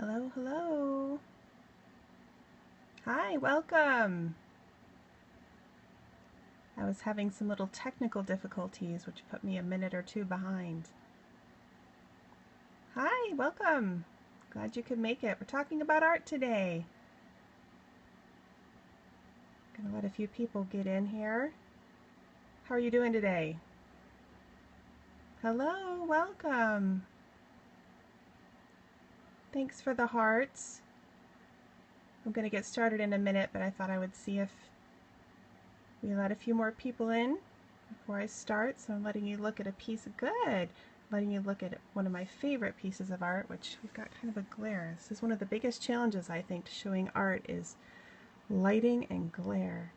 Hello, hello. Hi, welcome. I was having some little technical difficulties, which put me a minute or two behind. Hi, welcome. Glad you could make it. We're talking about art today. Gonna let a few people get in here. How are you doing today? Hello, welcome. Thanks for the hearts. I'm going to get started in a minute, but I thought I would see if we let a few more people in before I start. So I'm letting you look at a piece of letting you look at one of my favorite pieces of art, which we've got kind of a glare. This is one of the biggest challenges, I think, to showing art is lighting and glare.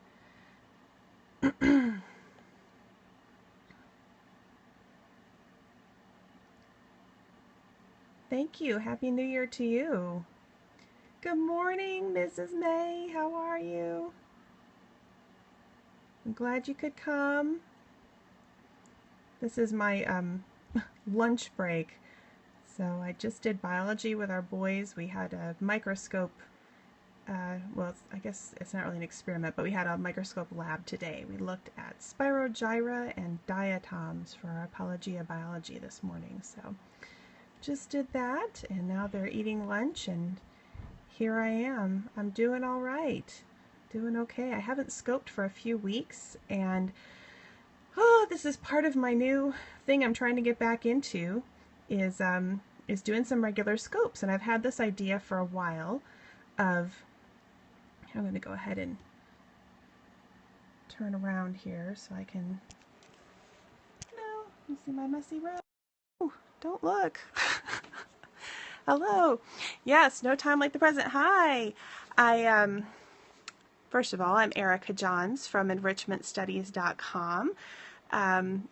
Thank you. Happy New Year to you. Good morning, Mrs. May. How are you? I'm glad you could come. This is my lunch break. So I just did biology with our boys. We had a microscope. Well, I guess it's not really an experiment, but we had a microscope lab today. We looked at spirogyra and diatoms for our Apologia biology this morning. So just did that, and now they're eating lunch, and here I am. I'm doing all right. Doing okay. I haven't scoped for a few weeks, and this is part of my new thing I'm trying to get back into is doing some regular scopes. And I've had this idea for a while of, I'm going to go ahead and turn around here so I can, no, you see my messy row? Oh, don't look. Hello. Yes, no time like the present. Hi. First of all, I'm Erica Johns from enrichmentstudies.com.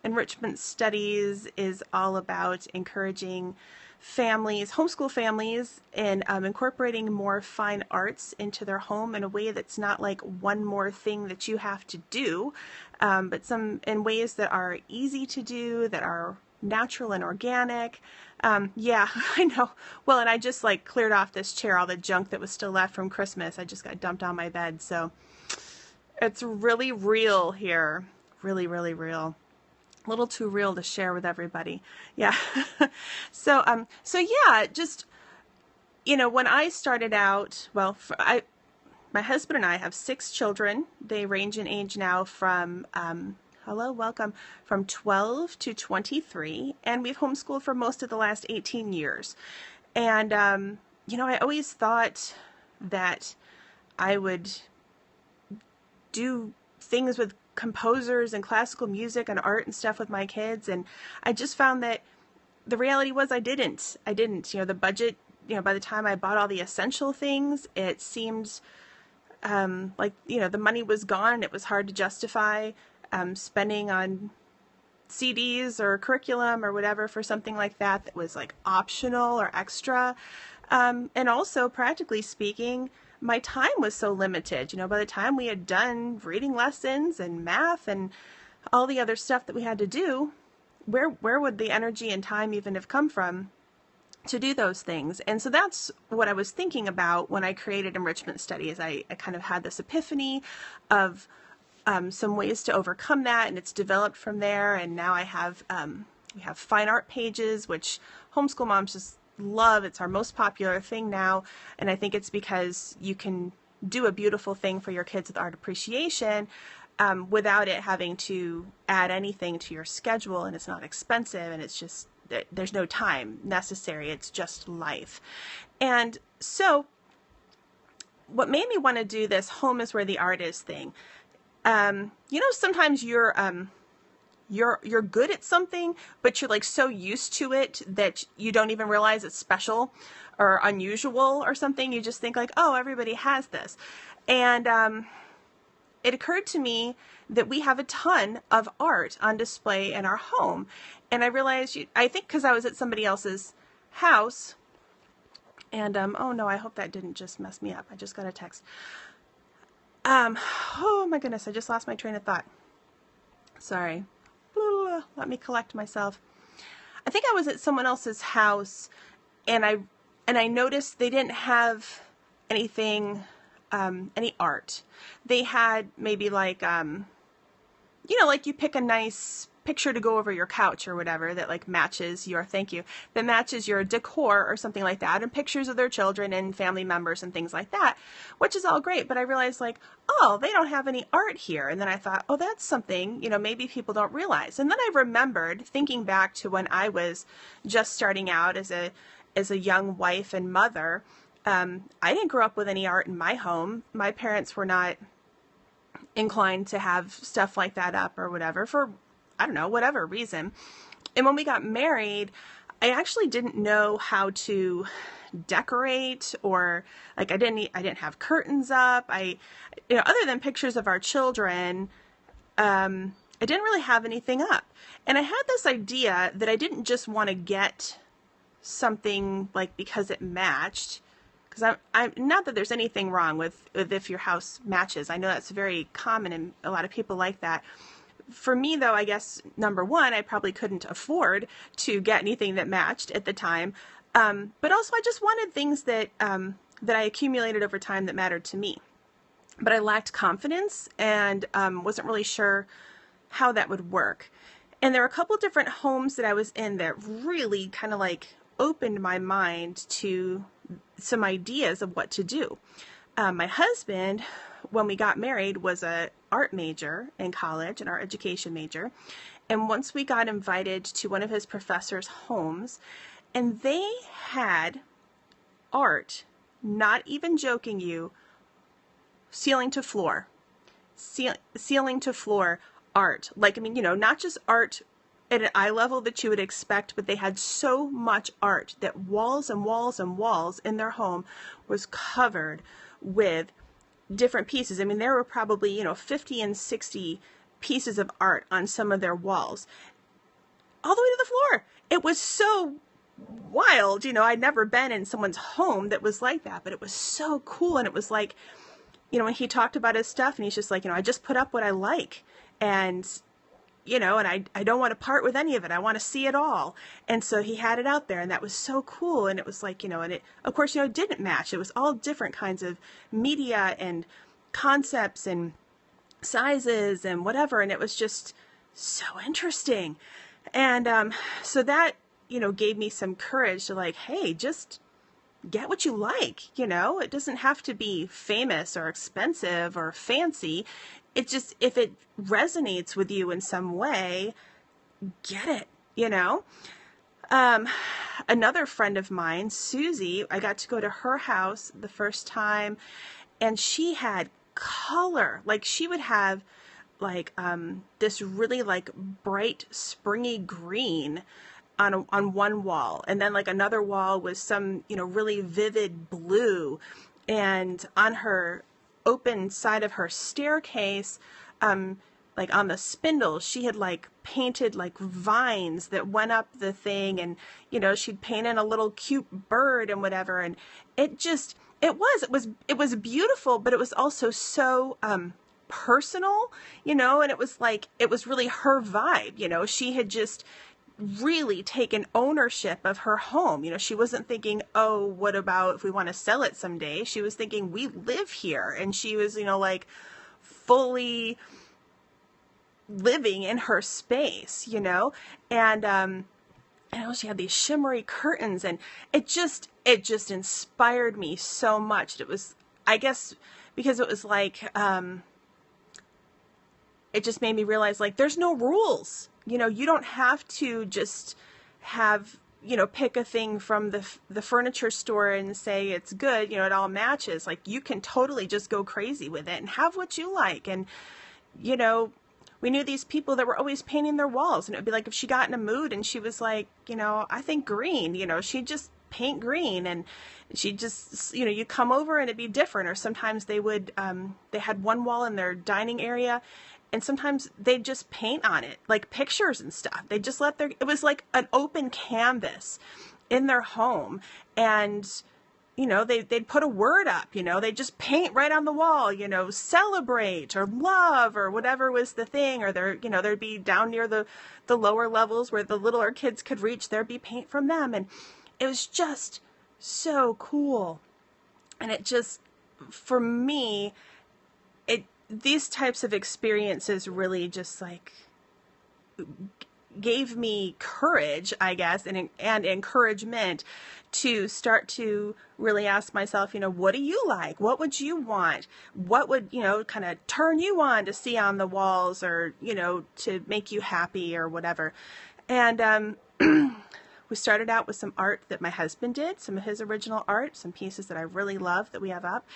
Enrichment Studies is all about encouraging families, homeschool families, and incorporating more fine arts into their home in a way that's not like one more thing that you have to do, but some in ways that are easy to do, that are natural and organic. Yeah, I know. Well, and I just like cleared off this chair, all the junk that was still left from Christmas. I just got dumped on my bed. So it's really real here. Really, really real. A little too real to share with everybody. Yeah. So yeah, just, when I started out, well, my husband and I have 6 children. They range in age now from, hello, welcome, from 12 to 23, and we've homeschooled for most of the last 18 years. And, I always thought that I would do things with composers and classical music and art and stuff with my kids, and I just found that the reality was I didn't. The budget, by the time I bought all the essential things, it seemed like, the money was gone, and it was hard to justify spending on CDs or curriculum or whatever for something like that was like optional or extra. And also, practically speaking, my time was so limited. By the time we had done reading lessons and math and all the other stuff that we had to do, where would the energy and time even have come from to do those things? And so that's what I was thinking about when I created Enrichment Studies. I kind of had this epiphany of some ways to overcome that, and it's developed from there. And now we have fine art pages, which homeschool moms just love. It's our most popular thing now, and I think it's because you can do a beautiful thing for your kids with art appreciation without it having to add anything to your schedule, and it's not expensive, and it's just, there's no time necessary. It's just life. And so what made me want to do this home is where the art is thing, sometimes you're good at something, but you're like so used to it that you don't even realize it's special or unusual or something. You just think like, oh, everybody has this. And it occurred to me that we have a ton of art on display in our home. And I realized, I think because I was at somebody else's house, and oh no, I hope that didn't just mess me up. I just got a text. Oh my goodness, I just lost my train of thought. Sorry. Let me collect myself. I think I was at someone else's house, and and I noticed they didn't have anything, any art. They had maybe like, like you pick a nice picture to go over your couch or whatever that like matches your, thank you, that matches your decor or something like that, and pictures of their children and family members and things like that, which is all great. But I realized like, oh, they don't have any art here. And then I thought, oh, that's something, maybe people don't realize. And then I remembered thinking back to when I was just starting out as a young wife and mother. I didn't grow up with any art in my home. My parents were not inclined to have stuff like that up or whatever for, I don't know, whatever reason. And when we got married, I actually didn't know how to decorate, or like I didn't have curtains up. Other than pictures of our children, I didn't really have anything up. And I had this idea that I didn't just want to get something like because it matched. Because I'm not that there's anything wrong with if your house matches. I know that's very common and a lot of people like that. For me, though, I guess, number one, I probably couldn't afford to get anything that matched at the time. But also, I just wanted things that I accumulated over time that mattered to me. But I lacked confidence and wasn't really sure how that would work. And there were a couple different homes that I was in that really kind of like opened my mind to some ideas of what to do. My husband, when we got married, was a art major in college, an art education major. And once we got invited to one of his professors' homes, and they had art, not even joking you, ceiling to floor art. Like, not just art at an eye level that you would expect, but they had so much art that walls and walls and walls in their home was covered with different pieces. There were probably, 50 and 60 pieces of art on some of their walls, all the way to the floor. It was so wild. I'd never been in someone's home that was like that, but it was so cool. And it was like, when he talked about his stuff and he's just like, I just put up what I like. And and I don't want to part with any of it. I want to see it all. And so he had it out there, and that was so cool. And it was like, and it, of course, it didn't match. It was all different kinds of media and concepts and sizes and whatever. And it was just so interesting. And so that, gave me some courage to like, hey, just get what you like. It doesn't have to be famous or expensive or fancy. It just, if it resonates with you in some way, get it, Another friend of mine, Susie, I got to go to her house the first time, and she had color. Like, she would have like this really like bright springy green on one wall, and then like another wall was some really vivid blue, and on her open side of her staircase, like on the spindles, she had like painted like vines that went up the thing, and she'd paint in a little cute bird and whatever, and it was beautiful, but it was also so personal, and it was like, it was really her vibe. She had just really taken ownership of her home. She wasn't thinking, oh, what about if we want to sell it someday? She was thinking, we live here. And she was, like fully living in her space, and she had these shimmery curtains, and it just inspired me so much. It was, I guess, because it was like, it just made me realize, like, there's no rules. You don't have to just have, pick a thing from the furniture store and say it's good, it all matches. Like, you can totally just go crazy with it and have what you like. And, we knew these people that were always painting their walls, and it would be like, if she got in a mood and she was like, I think green, she'd just paint green, and she just, you come over and it'd be different. Or sometimes they would, they had one wall in their dining area, and sometimes they'd just paint on it, like pictures and stuff. They just it was like an open canvas in their home. And, they'd put a word up, they'd just paint right on the wall, celebrate or love or whatever was the thing. Or there'd be down near the lower levels where the littler kids could reach, there'd be paint from them. And it was just so cool. And it just, for me, these types of experiences really just like gave me courage, I guess, and encouragement to start to really ask myself, what do you like? What would you want? What would, kind of turn you on to see on the walls, or, to make you happy or whatever. And we started out with some art that my husband did, some of his original art, some pieces that I really love that we have up.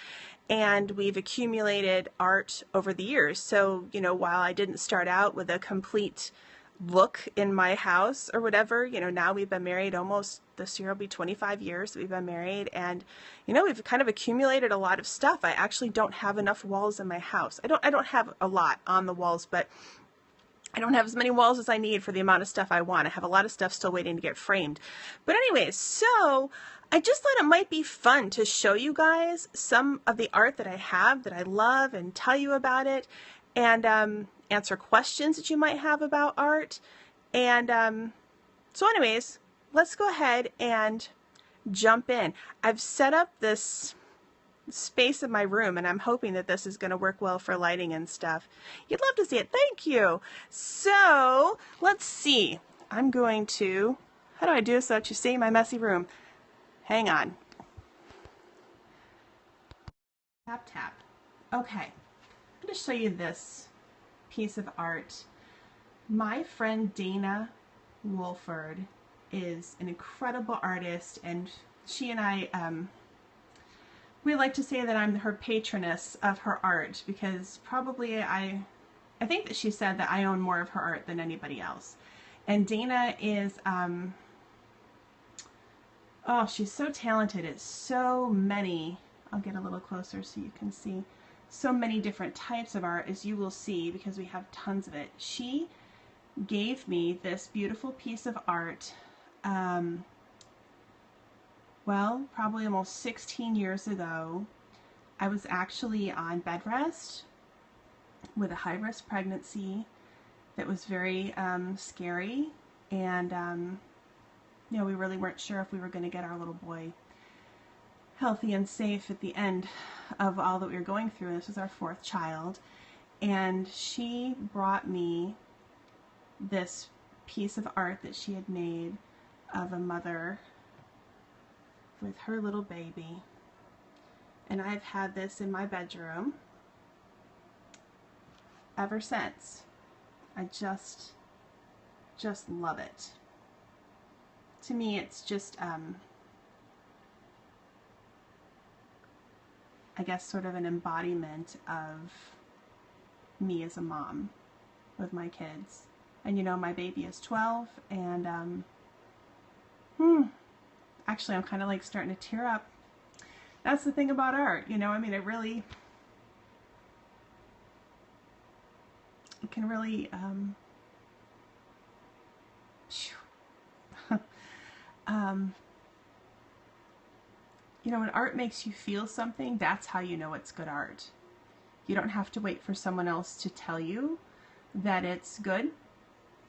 And we've accumulated art over the years. So, while I didn't start out with a complete look in my house or whatever, now we've been married almost, this year will be 25 years that we've been married. And, we've kind of accumulated a lot of stuff. I actually don't have enough walls in my house. I don't have a lot on the walls, but I don't have as many walls as I need for the amount of stuff I want. I have a lot of stuff still waiting to get framed. But anyways, so I just thought it might be fun to show you guys some of the art that I have that I love and tell you about it, and answer questions that you might have about art. And so anyways, let's go ahead and jump in. I've set up this space in my room, and I'm hoping that this is going to work well for lighting and stuff. You'd love to see it. Thank you. So let's see. I'm going to, how do I do this so that you see my messy room? Hang on. Tap, tap. Okay. I'm going to show you this piece of art. My friend Dana Wolford is an incredible artist, and she and I, we like to say that I'm her patroness of her art, because probably I think that she said that I own more of her art than anybody else. And Dana is, oh, she's so talented at so many, I'll get a little closer so you can see, so many different types of art, as you will see, because we have tons of it. She gave me this beautiful piece of art, well, probably almost 16 years ago. I was actually on bed rest with a high-risk pregnancy that was very scary, and we really weren't sure if we were going to get our little boy healthy and safe at the end of all that we were going through. This was our 4th child, and she brought me this piece of art that she had made of a mother with her little baby, and I've had this in my bedroom ever since. I just love it. To me, it's just I guess sort of an embodiment of me as a mom with my kids. And my baby is 12, and actually I'm kind of like starting to tear up. That's the thing about art, I mean, it can really when art makes you feel something, that's how you know it's good art. You don't have to wait for someone else to tell you that it's good.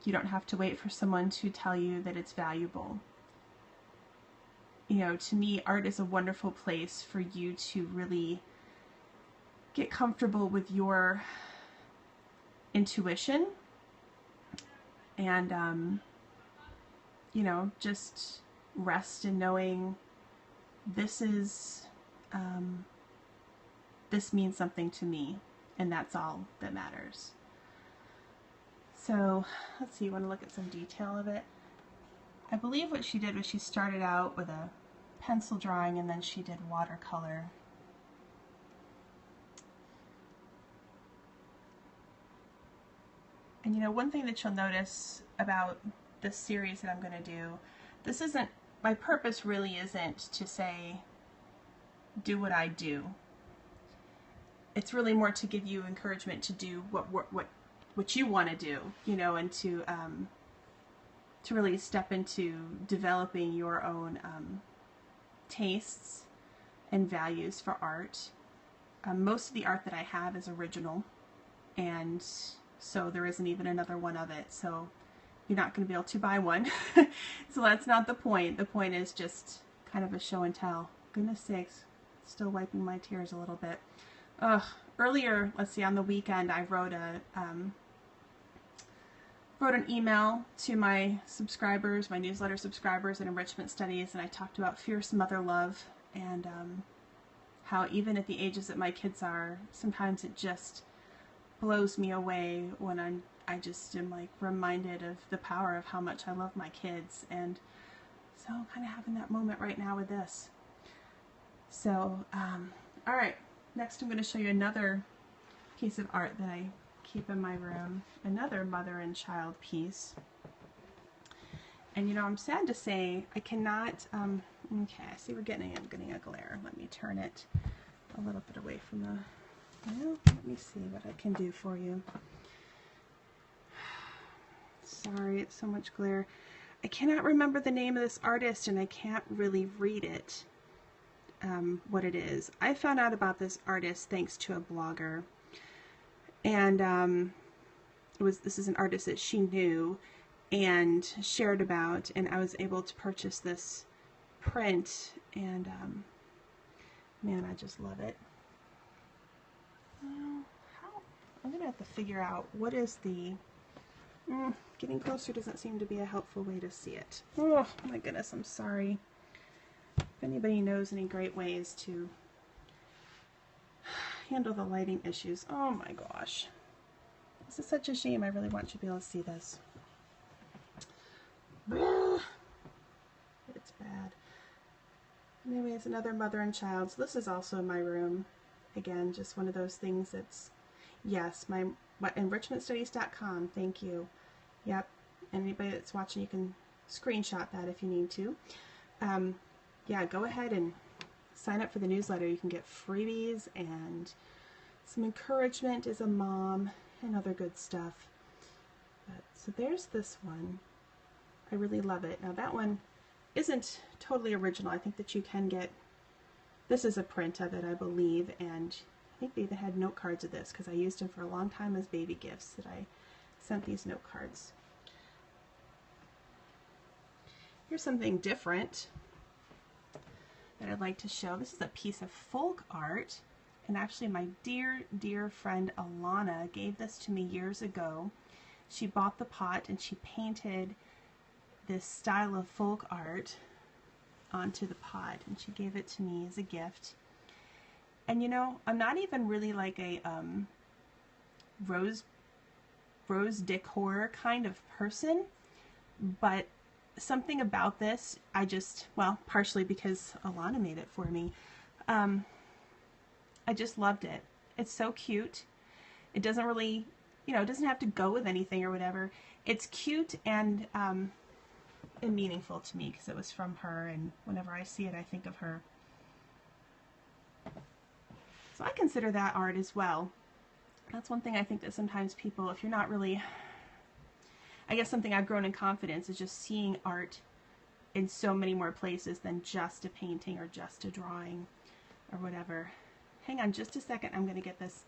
You don't have to wait for someone to tell you that it's valuable. To me, art is a wonderful place for you to really get comfortable with your intuition, and just rest in knowing this means something to me, and that's all that matters. So let's see, you want to look at some detail of it? I believe what she did was she started out with a pencil drawing, and then she did watercolor. And one thing that you'll notice about this series that I'm going to do, this isn't, my purpose really isn't to say, do what I do. It's really more to give you encouragement to do what you want to do, and to really step into developing your own tastes and values for art. Most of the art that I have is original, and so there isn't even another one of it, so you're not going to be able to buy one. So that's not the point. The point is just kind of a show and tell. Goodness sakes, still wiping my tears a little bit. Earlier, let's see, on the weekend, I wrote an email to my subscribers, my newsletter subscribers at Enrichment Studies, and I talked about fierce mother love and how even at the ages that my kids are, sometimes it just blows me away when I just am like reminded of the power of how much I love my kids. And so I'm kind of having that moment right now with this. So, all right, next I'm going to show you another piece of art that I keep in my room, another mother and child piece. And you know, I'm sad to say I cannot, okay, I see I'm getting a glare. Let me turn it a little bit away from the, well, let me see what I can do for you. Sorry, it's so much glare. I cannot remember the name of this artist and I can't really read it, what it is. I found out about this artist thanks to a blogger. And this is an artist that she knew and shared about, and I was able to purchase this print, and man, I just love it. I'm gonna have to figure out what is the getting closer doesn't seem to be a helpful way to see it. Oh my goodness, I'm sorry. If anybody knows any great ways to handle the lighting issues. Oh my gosh. This is such a shame. I really want you to be able to see this. It's bad. Anyways, another mother and child. So this is also in my room. Again, just one of those things that's, yes, enrichmentstudies.com. Thank you. Yep. And anybody that's watching, you can screenshot that if you need to. Yeah, go ahead and sign up for the newsletter. You can get freebies and some encouragement as a mom and other good stuff. So there's this one. I really love it. Now that one isn't totally original. I think that you can get, this is a print of it, I believe, and I think they even had note cards of this because I used them for a long time as baby gifts that I sent these note cards. Here's something different that I'd like to show. This is a piece of folk art, and actually my dear friend Alana gave this to me years ago. She bought the pot and she painted this style of folk art onto the pot, and she gave it to me as a gift. And you know, I'm not even really like a rose decor kind of person, but something about this, I just, well, partially because Alana made it for me, I just loved it. It's so cute. It doesn't really, you know, it doesn't have to go with anything or whatever. It's cute and meaningful to me because it was from her, and whenever I see it, I think of her. So I consider that art as well. That's one thing I think that sometimes people, if you're not really, I guess something I've grown in confidence is just seeing art in so many more places than just a painting or just a drawing or whatever. Hang on just a second. I'm going to get this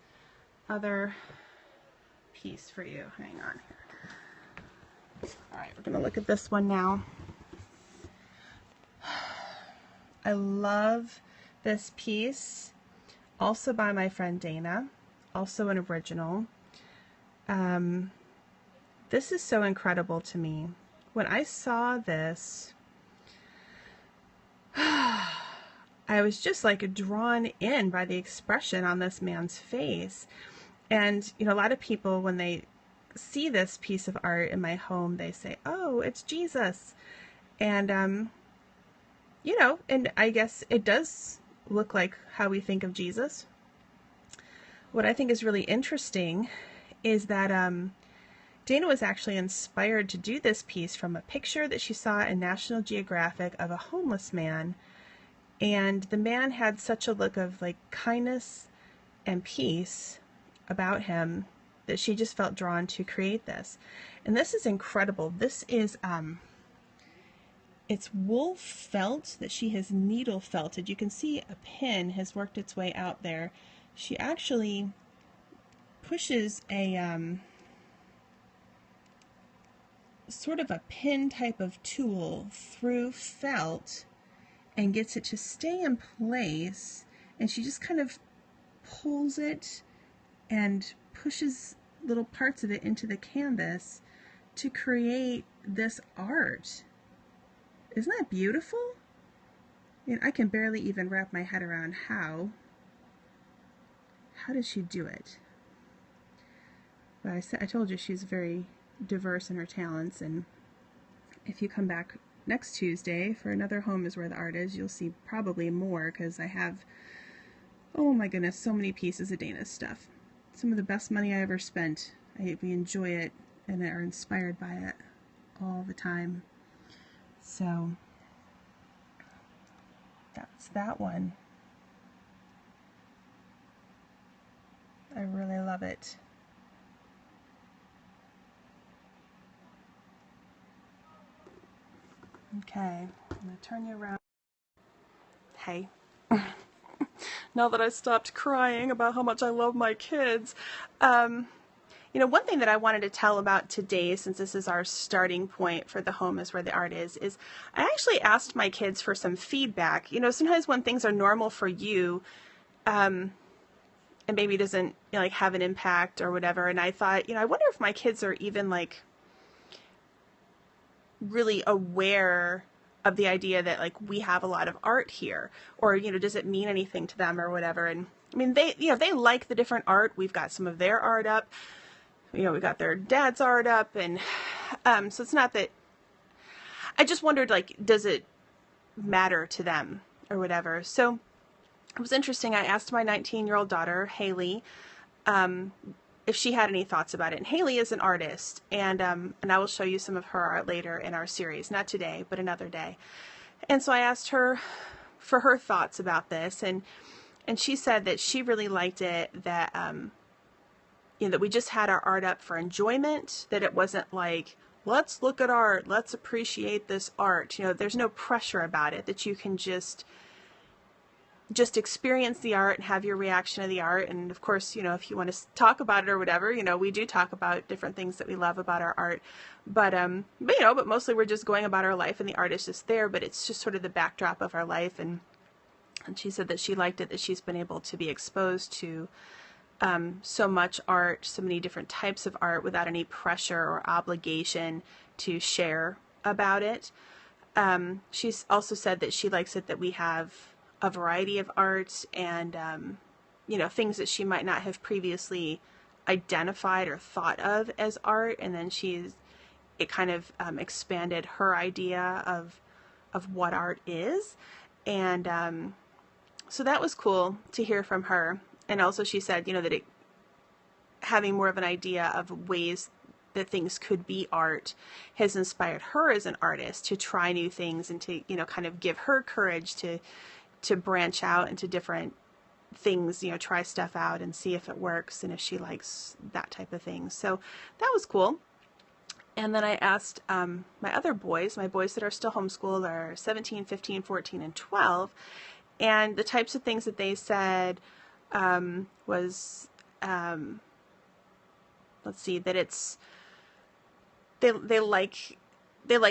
other piece for you. Hang on here. All right, we're going to look at this one now. I love this piece, also by my friend Dana, also an original. This is so incredible to me. When I saw this, I was just like drawn in by the expression on this man's face. And, you know, a lot of people, when they see this piece of art in my home, they say, oh, it's Jesus. And, you know, and I guess it does look like how we think of Jesus. What I think is really interesting is that Dana was actually inspired to do this piece from a picture that she saw in National Geographic of a homeless man. And the man had such a look of like kindness and peace about him that she just felt drawn to create this. And this is incredible. This is it's wool felt that she has needle felted. You can see a pin has worked its way out there. She actually pushes a sort of a pin type of tool through felt and gets it to stay in place, and she just kind of pulls it and pushes little parts of it into the canvas to create this art. Isn't that beautiful? And I can barely even wrap my head around how does she do it? But I told you she's very diverse in her talents, and if you come back next Tuesday for another Home is Where the Art Is, you'll see probably more, because I have, oh my goodness, so many pieces of Dana's stuff. Some of the best money I ever spent. We enjoy it and are inspired by it all the time. So that's that one. I really love it. Okay, I'm going to turn you around. Hey. Now that I stopped crying about how much I love my kids, one thing that I wanted to tell about today, since this is our starting point for the Home is Where the Art is I actually asked my kids for some feedback. Sometimes when things are normal for you, and maybe it doesn't have an impact or whatever, and I thought, I wonder if my kids are even really aware of the idea that we have a lot of art here, or does it mean anything to them or whatever. And I mean, they like the different art. We've got some of their art up, we got their dad's art up, and so it's not that. I just wondered, does it matter to them or whatever. So it was interesting. I asked my 19-year-old daughter, Haley, if she had any thoughts about it. And Haley is an artist, and I will show you some of her art later in our series. Not today, but another day. And so I asked her for her thoughts about this, and she said that she really liked it, that that we just had our art up for enjoyment, that it wasn't let's look at art, let's appreciate this art. There's no pressure about it, that you can just experience the art and have your reaction to the art. And of course, if you want to talk about it or whatever, we do talk about different things that we love about our art, but mostly we're just going about our life, and the art is just there, but it's just sort of the backdrop of our life. And she said that she liked it, that she's been able to be exposed to so much art, so many different types of art, without any pressure or obligation to share about it. She's also said that she likes it that we have a variety of art, and things that she might not have previously identified or thought of as art, and then it kind of expanded her idea of what art is. And so that was cool to hear from her. And also she said, that having more of an idea of ways that things could be art has inspired her as an artist to try new things, and to, kind of give her courage to branch out into different things, try stuff out and see if it works, and if she likes that type of thing. So that was cool. And then I asked my other boys, my boys that are still homeschooled, are 17, 15, 14, and 12, and the types of things that they said was, let's see, that it's, they like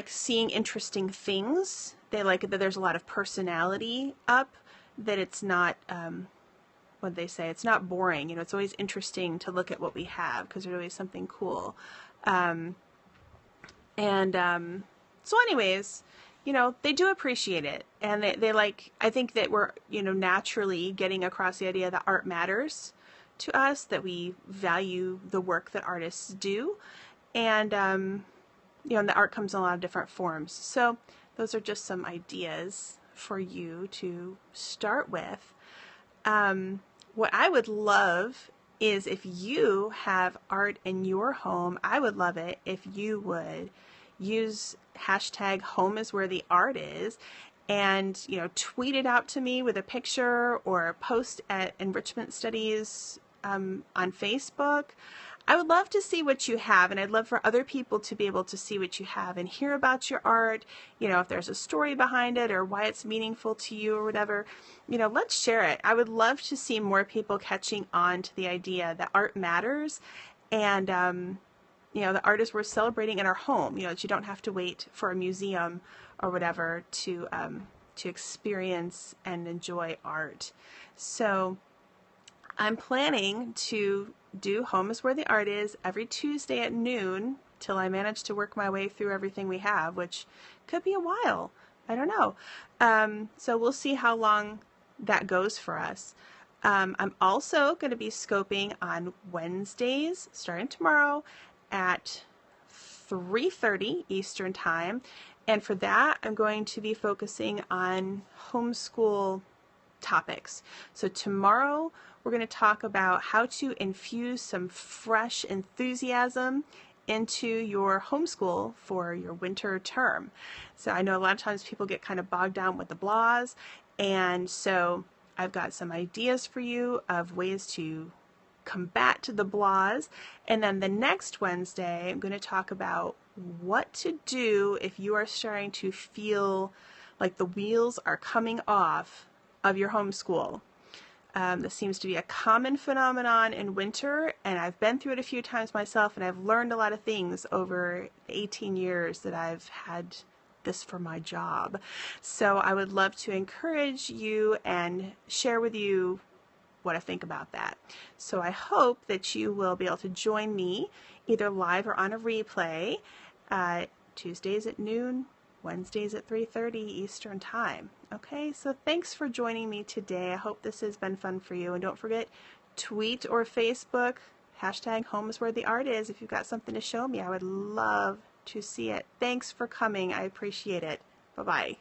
seeing interesting things. They like it that there's a lot of personality up, that it's not, what they say, it's not boring. It's always interesting to look at what we have, because there's always something cool. So anyways, they do appreciate it, and they like, I think that we're, naturally getting across the idea that art matters to us, that we value the work that artists do, and, and the art comes in a lot of different forms. So those are just some ideas for you to start with. What I would love is if you have art in your home, I would love it if you would use hashtag Home is Where the Art Is, and tweet it out to me with a picture, or post at Enrichment Studies on Facebook. I would love to see what you have, and I'd love for other people to be able to see what you have and hear about your art. If there's a story behind it, or why it's meaningful to you, or whatever, let's share it. I would love to see more people catching on to the idea that art matters, and the art is worth celebrating in our home. That you don't have to wait for a museum or whatever to to experience and enjoy art. So I'm planning to do Home is Where the Art Is every Tuesday at noon till I manage to work my way through everything we have, which could be a while. I don't know. So we'll see how long that goes for us. I'm also going to be scoping on Wednesdays, starting tomorrow at 3:30 Eastern Time. And for that, I'm going to be focusing on homeschool topics. So tomorrow, we're going to talk about how to infuse some fresh enthusiasm into your homeschool for your winter term. So I know a lot of times people get kind of bogged down with the blahs, and so I've got some ideas for you of ways to combat the blahs. And then the next Wednesday, I'm going to talk about what to do if you are starting to feel like the wheels are coming off of your homeschool. This seems to be a common phenomenon in winter, and I've been through it a few times myself, and I've learned a lot of things over 18 years that I've had this for my job. So I would love to encourage you and share with you what I think about that. So I hope that you will be able to join me either live or on a replay Tuesdays at noon, Wednesdays at 3:30 Eastern Time. Okay, so thanks for joining me today. I hope this has been fun for you. And don't forget, tweet or Facebook, hashtag Home is Where the Art Is. If you've got something to show me, I would love to see it. Thanks for coming. I appreciate it. Bye-bye.